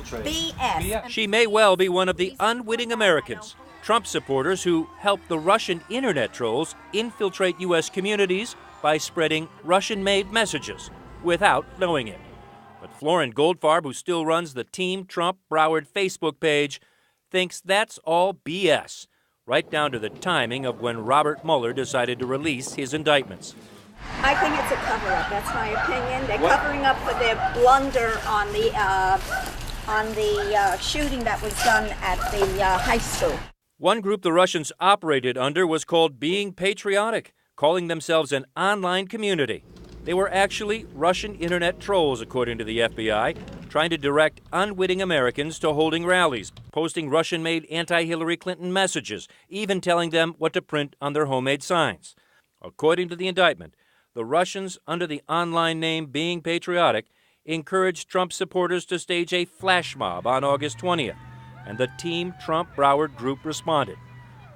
BS. She may well be one of the unwitting Americans, Trump supporters who helped the Russian internet trolls infiltrate U.S. communities by spreading Russian-made messages without knowing it. But Florin Goldfarb, who still runs the Team Trump Broward Facebook page, thinks that's all BS, right down to the timing of when Robert Mueller decided to release his indictments. I think it's a cover-up. That's my opinion. They're covering up for their blunder on the shooting that was done at the high school. One group the Russians operated under was called Being Patriotic, calling themselves an online community. They were actually Russian internet trolls, according to the FBI, trying to direct unwitting Americans to holding rallies, posting Russian-made anti-Hillary Clinton messages, even telling them what to print on their homemade signs. According to the indictment, the Russians, under the online name Being Patriotic, encouraged Trump supporters to stage a flash mob on August 20th, and the Team Trump Broward group responded.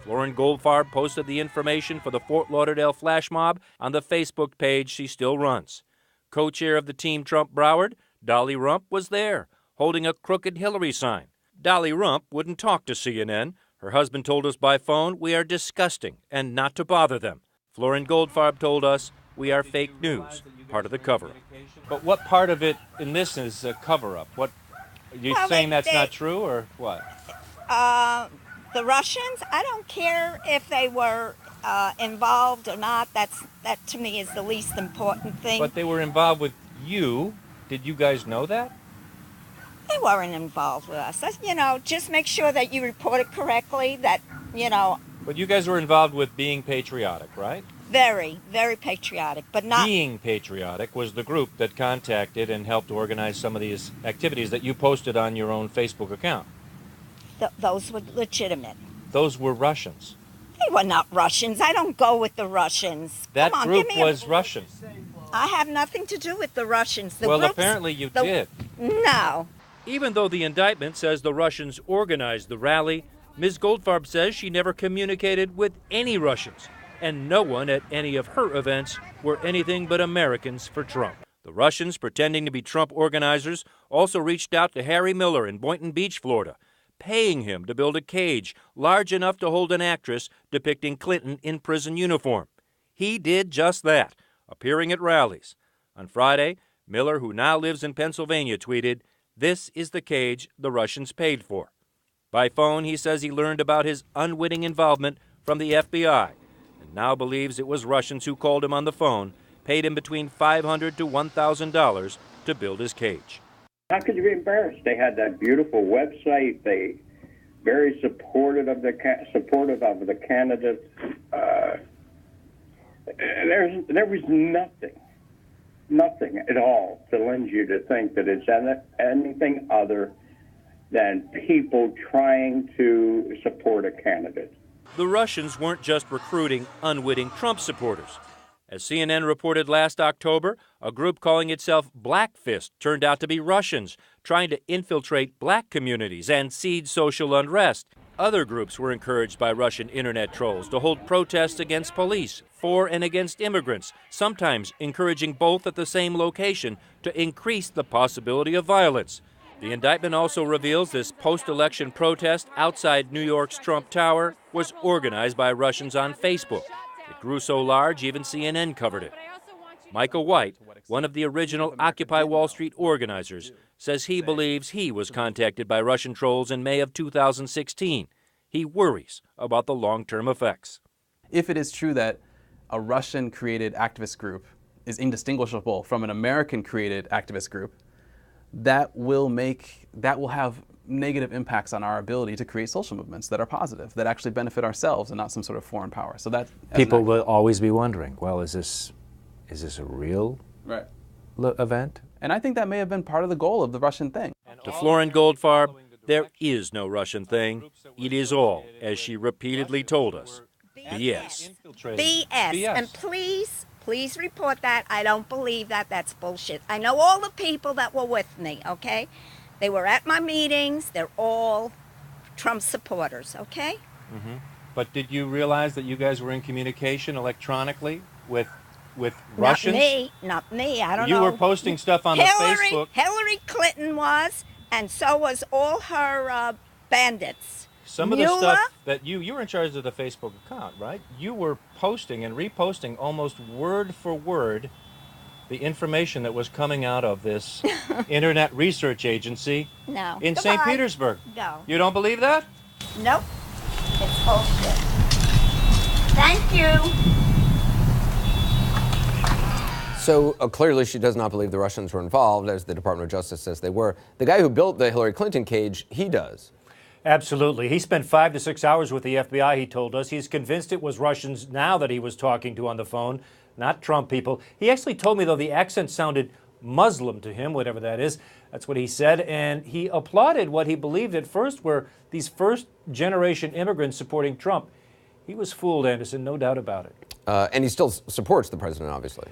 Florin Goldfarb posted the information for the Fort Lauderdale flash mob on the Facebook page she still runs. Co-chair of the Team Trump Broward, Dolly Rump, was there, holding a crooked Hillary sign. Dolly Rump wouldn't talk to CNN. Her husband told us by phone, "We are disgusting and not to bother them." Florin Goldfarb told us, "We are fake news," part of the cover-up. But what part of it in this is a cover-up? What, are you saying that's not true, or what? The Russians, I don't care if they were involved or not. That to me is the least important thing. But they were involved with you. Did you guys know that? They weren't involved with us. Just make sure that you report it correctly, But you guys were involved with Being Patriotic, right? Very, very patriotic, but not... Being Patriotic was the group that contacted and helped organize some of these activities that you posted on your own Facebook account. Those were legitimate. Those were Russians. They were not Russians. I don't go with the Russians. That group was Russian. I have nothing to do with the Russians. Well, apparently you did. No. Even though the indictment says the Russians organized the rally, Ms. Goldfarb says she never communicated with any Russians, and no one at any of her events were anything but Americans for Trump. The Russians, pretending to be Trump organizers, also reached out to Harry Miller in Boynton Beach, Florida, paying him to build a cage large enough to hold an actress depicting Clinton in prison uniform. He did just that, appearing at rallies. On Friday, Miller, who now lives in Pennsylvania, tweeted, "This is the cage the Russians paid for." By phone, he says he learned about his unwitting involvement from the FBI and now believes it was Russians who called him on the phone, paid him between $500 to $1,000 to build his cage. How could you be embarrassed? They had that beautiful website. They very supportive of the candidates. There was nothing at all to lend you to think that it's anything other than people trying to support a candidate. The Russians weren't just recruiting unwitting Trump supporters. As CNN reported last October, a group calling itself Black Fist turned out to be Russians, trying to infiltrate black communities and seed social unrest. Other groups were encouraged by Russian internet trolls to hold protests against police, for and against immigrants, sometimes encouraging both at the same location to increase the possibility of violence. The indictment also reveals this post-election protest outside New York's Trump Tower was organized by Russians on Facebook. It grew so large, even CNN covered it. Michael White, one of the original Occupy Wall Street organizers, says he believes he was contacted by Russian trolls in May of 2016. He worries about the long-term effects. If it is true that a Russian-created activist group is indistinguishable from an American-created activist group, that will have negative impacts on our ability to create social movements that are positive, that actually benefit ourselves and not some sort of foreign power. So that people will always be wondering, well, is this a real event? And I think that may have been part of the goal of the Russian thing. To Florin Goldfarb, there is no Russian thing. It is all, as she repeatedly told us, BS. BS. And please report that. I don't believe that. That's bullshit. I know all the people that were with me, okay? They were at my meetings. They're all Trump supporters, okay? Mm-hmm. But did you realize that you guys were in communication electronically with Russians? Not me. I don't know. You were posting stuff on the Facebook. Hillary Clinton was, And so was all her bandits. Some of the stuff that you were in charge of the Facebook account, right? You were posting and reposting almost word for word the information that was coming out of this Internet Research Agency in St. Petersburg. No. You don't believe that? Nope. It's bullshit. Thank you. So clearly she does not believe the Russians were involved, as the Department of Justice says they were. The guy who built the Hillary Clinton cage, he does. Absolutely. He spent 5 to 6 hours with the FBI, he told us. He's convinced it was Russians now that he was talking to on the phone, not Trump people. He actually told me, though, the accent sounded Muslim to him, whatever that is. That's what he said. And he applauded what he believed at first were these first-generation immigrants supporting Trump. He was fooled, Anderson, no doubt about it. And he still supports the president, obviously.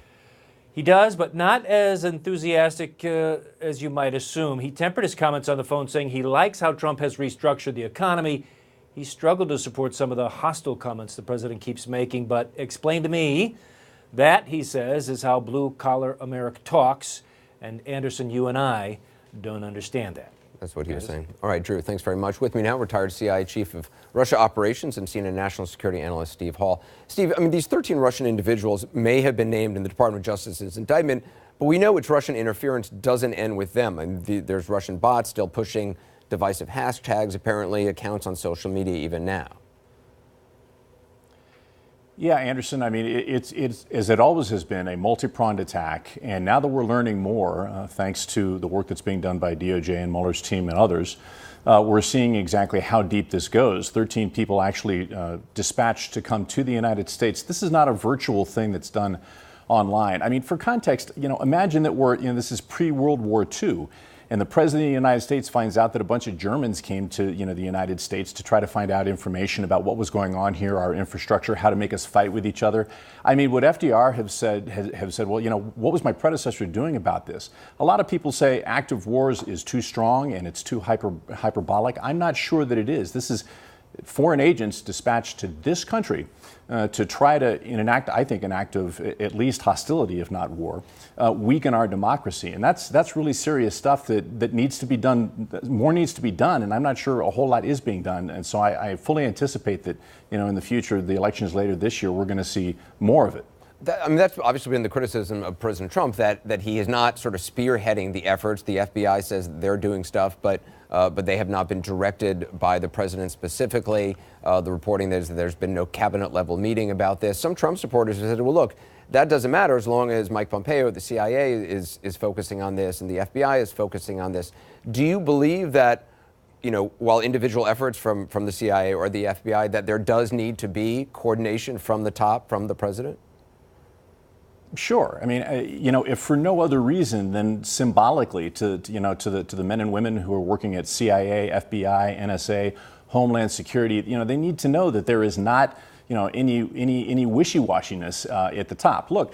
He does, but not as enthusiastic as you might assume. He tempered his comments on the phone, saying he likes how Trump has restructured the economy. He struggled to support some of the hostile comments the president keeps making, but explained to me that, he says, is how blue-collar America talks, and Anderson, you and I don't understand that. That's what he was saying. All right, Drew, thanks very much. With me now, retired CIA Chief of Russia Operations and CNN National Security Analyst Steve Hall. Steve, I mean, these 13 Russian individuals may have been named in the Department of Justice's indictment, but we know it's Russian interference doesn't end with them. I mean, there's Russian bots still pushing divisive hashtags, apparently accounts on social media even now. Yeah, Anderson, I mean, it's as it always has been, a multi-pronged attack. And now that we're learning more, thanks to the work that's being done by DOJ and Mueller's team and others, we're seeing exactly how deep this goes. 13 people actually dispatched to come to the United States. This is not a virtual thing that's done online. I mean, for context, imagine that this is pre-World War II. And the president of the United States finds out that a bunch of Germans came to, the United States to try to find out information about what was going on here, our infrastructure, how to make us fight with each other. I mean, would FDR have said, well, what was my predecessor doing about this? A lot of people say active wars is too strong and it's too hyperbolic. I'm not sure that it is. This is foreign agents dispatched to this country to try to enact, I think, an act of at least hostility, if not war, weaken our democracy. And that's really serious stuff that needs to be done. More needs to be done, and I'm not sure a whole lot is being done. And so I fully anticipate that, in the future, the elections later this year, we're going to see more of it. That's obviously been the criticism of President Trump, that he is not sort of spearheading the efforts. The FBI says they're doing stuff, but they have not been directed by the president specifically. The reporting is that there's been no cabinet-level meeting about this. Some Trump supporters have said, well, look, that doesn't matter as long as Mike Pompeo, the CIA, is focusing on this and the FBI is focusing on this. Do you believe that, while individual efforts from the CIA or the FBI, that there does need to be coordination from the top, from the president? Sure. I mean, if for no other reason than symbolically to the men and women who are working at CIA, FBI, NSA, Homeland Security, they need to know that there is not, any wishy-washiness at the top. Look,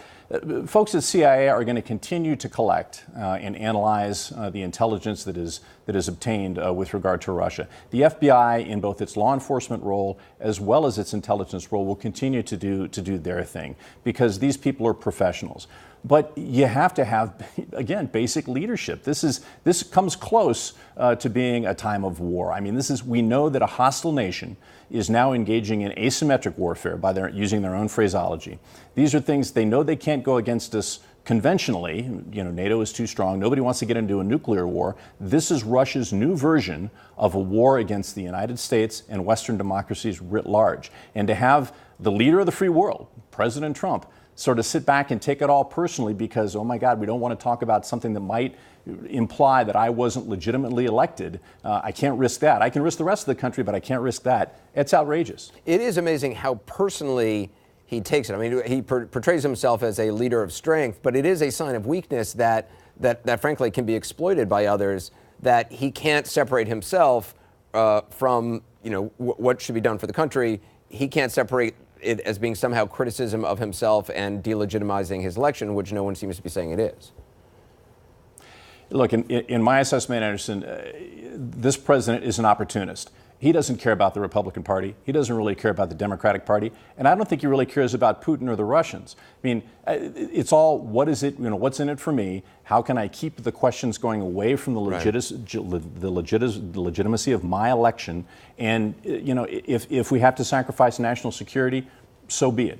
folks at CIA are going to continue to collect and analyze the intelligence that is obtained with regard to Russia. The FBI, in both its law enforcement role as well as its intelligence role, will continue to do their thing because these people are professionals. But you have to have, again, basic leadership. This comes close to being a time of war. I mean, we know that a hostile nation is now engaging in asymmetric warfare by using their own phraseology. These are things they know they can't go against us conventionally. NATO is too strong. Nobody wants to get into a nuclear war. This is Russia's new version of a war against the United States and Western democracies writ large. And to have the leader of the free world, President Trump, sort of sit back and take it all personally because, oh my God, we don't want to talk about something that might imply that I wasn't legitimately elected. I can't risk that. I can risk the rest of the country, but I can't risk that. It's outrageous. It is amazing how personally he takes it. I mean, he portrays himself as a leader of strength, but it is a sign of weakness that frankly can be exploited by others, that he can't separate himself from, what should be done for the country. He can't separate it as being somehow criticism of himself and delegitimizing his election, which no one seems to be saying it is. Look, in my assessment, Anderson, this president is an opportunist. He doesn't care about the Republican Party. He doesn't really care about the Democratic Party. And I don't think he really cares about Putin or the Russians. I mean, it's all, what is it, what's in it for me? How can I keep the questions going away from the legitimacy of my election? And, if we have to sacrifice national security, so be it.